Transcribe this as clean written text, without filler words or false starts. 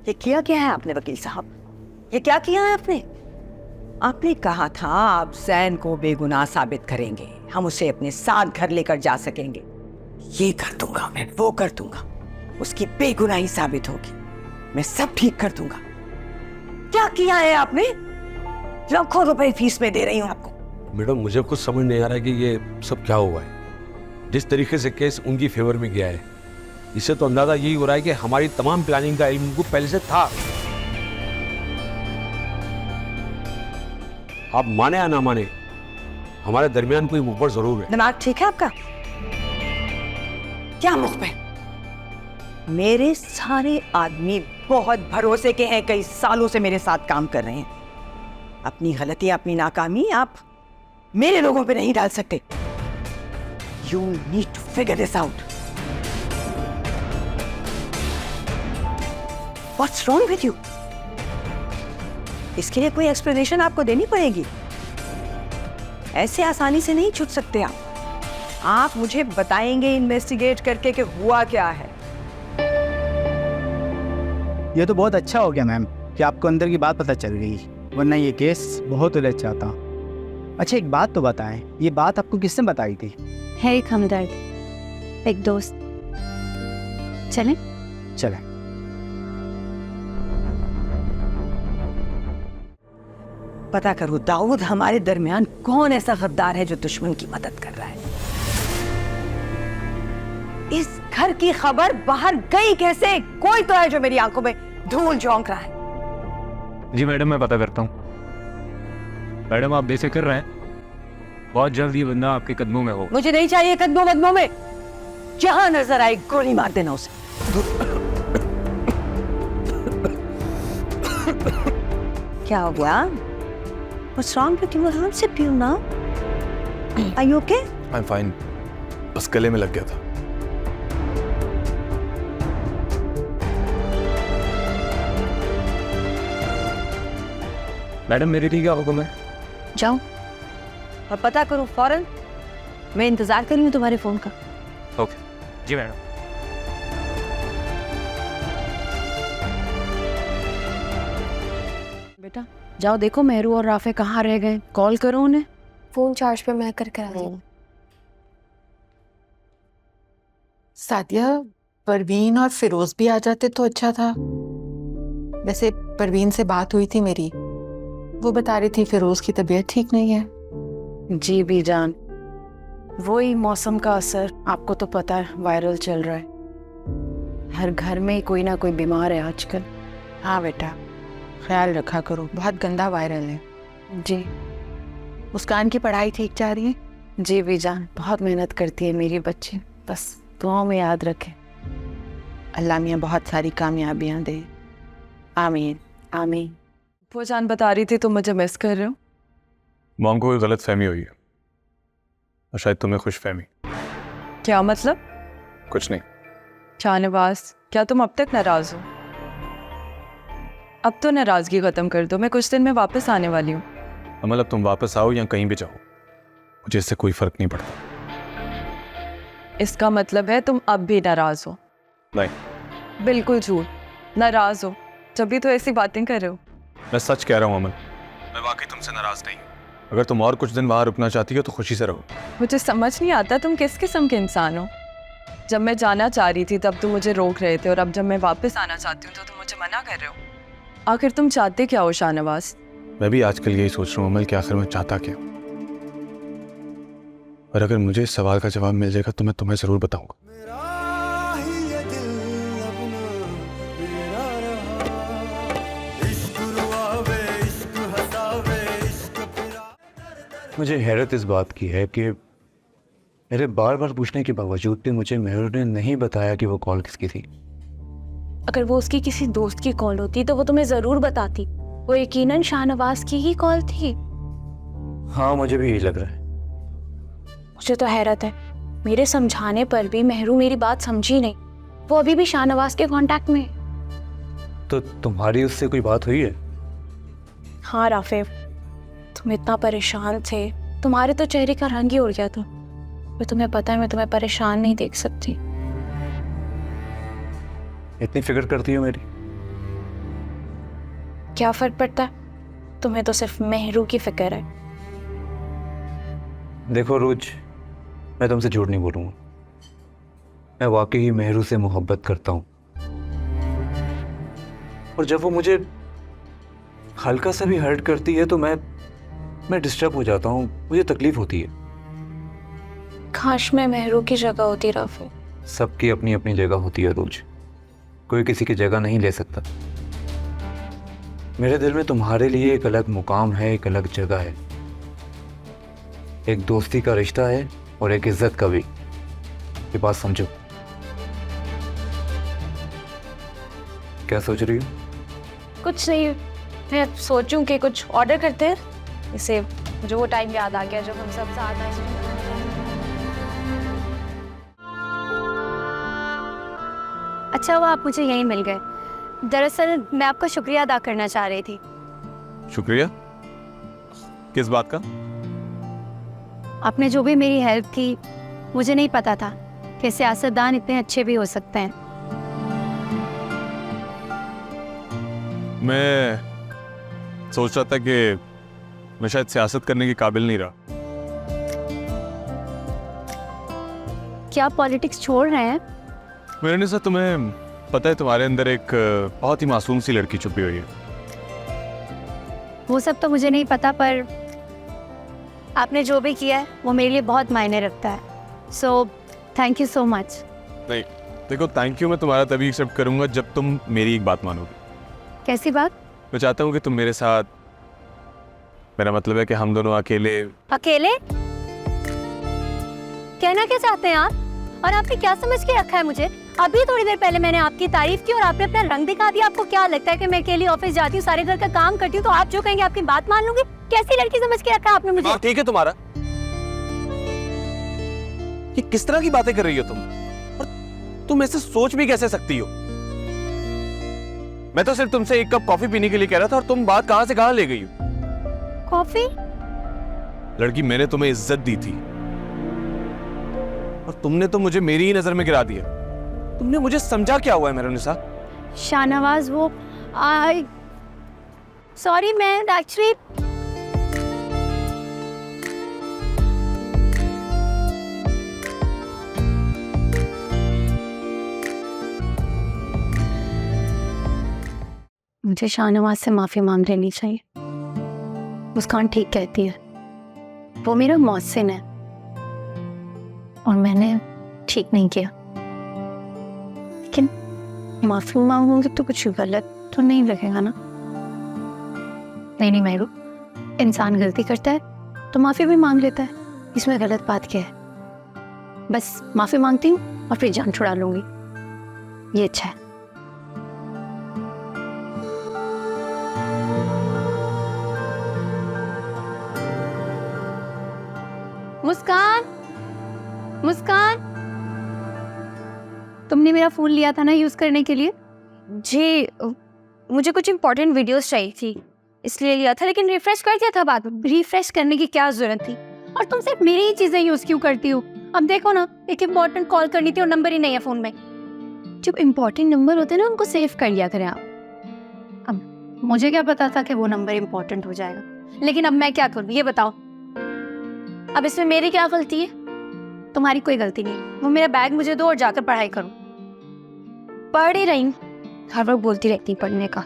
ये किया क्या है आपने वकील साहब? ये क्या किया है आपने? आपने कहा था आप जैन को बेगुनाह साबित करेंगे, हम उसे अपने साथ घर लेकर जा सकेंगे। ये कर दूंगा मैं, वो कर दूंगा, उसकी बेगुनाही साबित होगी, मैं सब ठीक कर दूंगा। क्या किया है आपने? लाखों रुपए फीस में दे रही हूं आपको। मैडम मुझे कुछ समझ नहीं आ रहा है कि ये सब क्या हुआ है। जिस तरीके से केस उनकी फेवर में गया है, इससे तो अंदाजा यही हो रहा है कि हमारी तमाम प्लानिंग का इल्म उनको पहले से था। आप माने या ना माने, हमारे दरमियान कोई मुखबर जरूर है। दिमाग ठीक है आपका? क्या मुख पे? मेरे सारे आदमी बहुत भरोसे के हैं, कई सालों से मेरे साथ काम कर रहे हैं। अपनी गलती, अपनी नाकामी आप मेरे लोगों पे नहीं डाल सकते। You need to figure this out. What's wrong with you? इसके लिए कोई एक्सप्लेनेशन आपको देनी पड़ेगी। ऐसे आसानी से नहीं छूट सकते आप मुझे बताएंगे इन्वेस्टिगेट करके कि हुआ क्या है। ये तो बहुत अच्छा हो गया मैम कि आपको अंदर की बात पता चल गई, वरना ये केस बहुत उलझ जाता। अच्छा एक बात तो बताएं, ये बात आपको किसने बताई थी? है एक हमदर्द, एक दोस्त। चलें? चलें। पता करो दाऊद, हमारे दरमियान कौन ऐसा गद्दार है जो दुश्मन की मदद कर रहा है। इस घर की खबर बाहर गई कैसे? कोई तो है जो मेरी आंखों में धूल झोंक रहा है। जी मैडम मैं पता करता हूँ। मैडम आप बेफिक्र रहें, बहुत जल्द ये बंदा आपके कदमों में हो। मुझे नहीं चाहिए कदमों में, जहां नजर आए गोली मार देना उसे। क्या हो गया? What's wrong with you? I'll sip you now. Are you okay? I'm fine. बस गले में लग गया था। मैडम मेरे लिए क्या हुक्म है? जाओ। और पता करूं फौरन, मैं इंतजार कर रही हूं तुम्हारे फोन का। ओके जी मैडम। बेटा जाओ देखो मेहरू और राफे कहाँ रह गए, कॉल करो उन्हें। फोन चार्ज पे मैं करके आती हूँ। सादिया, परवीन और फिरोज भी आ जाते तो अच्छा था। वैसे परवीन से बात हुई थी मेरी, वो बता रही थी फिरोज की तबीयत ठीक नहीं है। जी भी जान, वही मौसम का असर, आपको तो पता है वायरल चल रहा है, हर घर में कोई ना कोई बीमार है आजकल। हाँ बेटा ख्याल रखा करो, बहुत गंदा वायरल है। जी। मुस्कान की पढ़ाई ठीक जा रही है? जी भी जान, बहुत मेहनत करती है मेरी बच्ची, बस दुआओं में याद रखें। अल्लाह मियाँ बहुत सारी कामयाबियाँ दे। आमीन आमीन। वो जान बता रही थी तुम मुझे मिस कर रहे हो। मॉम को कोई गलत फहमी हुई है और शायद तुम्हें खुश फहमी। क्या मतलब? कुछ नहीं। शाहनवाज, क्या तुम अब तक नाराज हो? अब तो नाराजगी खत्म कर दो, मैं कुछ दिन में वापस आने वाली हूँ। अमल अब तुम वापस आओ या कहीं भी जाओ, मुझे इससे कोई फर्क नहीं पड़ता। इसका मतलब है तुम अब भी नाराज हो? नहीं बिल्कुल झूठ, नाराज हो, जब भी तो ऐसी बातें कर रहे हो। मैं सच कह रहा हूँ अमल, मैं वाकई तुमसे नाराज नहीं हूँ। अगर तुम और कुछ दिन वहाँ रुकना चाहती हो तो खुशी से रहो। मुझे समझ नहीं आता तुम किस किस्म के इंसान हो। जब मैं जाना चाह रही थी तब तुम मुझे रोक रहे थे, और अब जब मैं वापस आना चाहती हूँ तो तुम मुझे मना कर रहे हो। आखिर तुम चाहते क्या हो शाहनवाज? मैं भी आजकल यही सोच रहा हूँ अमल कि आखिर मैं चाहता क्या। और अगर मुझे इस सवाल का जवाब मिल जाएगा तो मैं तुम्हें ज़रूर बताऊंगा। मुझे हैरत इस बात की है कि मेरे बार बार पूछने के बावजूद भी मुझे मेहरू ने नहीं बताया कि वो कॉल किसकी थी। अगर वो उसकी किसी दोस्त की कॉल होती तो वो तुम्हें जरूर बताती। वो यकीनन शाहनवाज की ही कॉल थी। हाँ मुझे भी यही लग रहा है। मुझे तो हैरत है, मेरे समझाने पर भी मेहरू मेरी बात समझी नहीं। वो अभी भी शाहनवाज के कांटेक्ट में है। तो तुम्हारी उससे कोई बात हुई है? हाँ राफे, तुम इतना परेशान थे, तुम्हारे तो चेहरे का रंग ही उड़ गया था। पर तुम्हें पता है मैं तुम्हें परेशान नहीं देख सकती। इतनी फिक्र करती हो मेरी? क्या फर्क पड़ता है? तुम्हें तो सिर्फ मेहरू की फिक्र है। देखो रोज, मैं तुमसे झूठ नहीं बोलूँगा, मैं वाकई ही मेहरू से मोहब्बत करता हूँ। और जब वो मुझे हल्का सा भी हर्ट करती है तो मैं डिस्टर्ब हो जाता हूँ, मुझे तकलीफ होती है। काश मैं मेहरू की जगह होती राफी। सबकी अपनी अपनी जगह होती है रोज, कोई किसी की जगह नहीं ले सकता। मेरे दिल में तुम्हारे लिए एक अलग मुकाम है, एक अलग जगह है। एक दोस्ती का रिश्ता है और एक इज्जत का भी। ये बात समझो। क्या सोच रही हो? कुछ नहीं, मैं सोचूं कि कुछ ऑर्डर करते हैं। इसे मुझे वो टाइम याद आ गया जब हम सब साथ आए। अच्छा हुआ आप मुझे यहीं मिल गए। दरअसल मैं आपका शुक्रिया अदा करना चाह रही थी। शुक्रिया? किस बात का? आपने जो भी मेरी हेल्प की, मुझे नहीं पता था कि सियासतदान इतने अच्छे भी हो सकते हैं। मैं सोच रहा था कि मैं शायद सियासत करने के काबिल नहीं रहा। क्या आप पॉलिटिक्स छोड़ रहे हैं? मेरे निशा, तुम्हें पता है तुम्हारे अंदर एक बहुत ही मासूम सी लड़की छुपी हुई है। वो सब तो मुझे नहीं पता, पर आपने जो भी किया है वो मेरे लिए बहुत मायने रखता है। So thank you so much. नहीं, देखो, थैंक यू मैं तुम्हारा तभी एक्सेप्ट करूंगा जब तुम मेरी एक बात मानोगे। कैसी बात? मैं चाहता हूँ कि तुम मेरे साथ, मेरा मतलब है कि हम दोनों अकेले। अकेले? कहना क्या चाहते हैं आप? और आपने क्या समझ के रखा है मुझे? अभी थोड़ी देर पहले मैंने आपकी तारीफ की और आपने अपना रंग दिखा दिया। आपको क्या लगता है कि मैं अकेली ऑफिस जाती हूँ, सारे घर का काम करती हूँ, तो आप जो कहेंगे आपकी बात मान लूंगी? कैसी लड़की समझ के रखा है आपने मुझे? ठीक है तुम्हारा, ये किस तरह की बातें कर रही हो तुम? और तुम ऐसे सोच भी कैसे सकती हो? मैं तो सिर्फ तुमसे एक कप कॉफी पीने के लिए कह रहा था और तुम बात कहां से कहां ले गई हो? कॉफी? लड़की, मैंने तुम्हें इज्जत दी थी और तुमने तो मुझे मेरी ही नजर में गिरा दिया। तुमने मुझे समझा क्या हुआ है मेरे निशा? शाहनवाज, वो सॉरी, मैं एक्चुअली मुझे शाहनवाज से माफी मांग लेनी चाहिए। मुस्कान ठीक कहती है, वो मेरा मौहसिन है और मैंने ठीक नहीं किया। लेकिन माफी मांगूंगी तो कुछ गलत तो नहीं लगेगा ना? नहीं मेहरू, इंसान गलती करता है तो माफी भी मांग लेता है, इसमें गलत बात क्या है? बस माफी मांगती हूँ और फिर जान छुड़ा लूंगी, ये अच्छा है। मुस्कान, मुस्कान, तुमने मेरा फोन लिया था ना यूज करने के लिए? जी, मुझे कुछ इंपॉर्टेंट वीडियोस चाहिए थी इसलिए लिया था, लेकिन रिफ्रेश कर दिया था बाद में। रिफ्रेश करने की क्या जरूरत थी? और तुम सिर्फ मेरी ही चीजें यूज क्यों करती हो? अब देखो ना, एक इम्पोर्टेंट कॉल करनी थी और नंबर ही नहीं है फोन में। जब इम्पोर्टेंट नंबर होते हैं ना, उनको सेव कर लिया करें आप। अब मुझे क्या पता था कि वो नंबर इम्पोर्टेंट हो जाएगा, लेकिन अब मैं क्या करूँ ये बताओ? अब इसमें मेरी क्या गलती है? तुम्हारी कोई गलती नहीं, वो मेरा बैग मुझे दो और जाकर पढ़ाई करूँ। पढ़ ही रही हूँ, हर वक्त बोलती रहती पढ़ने का।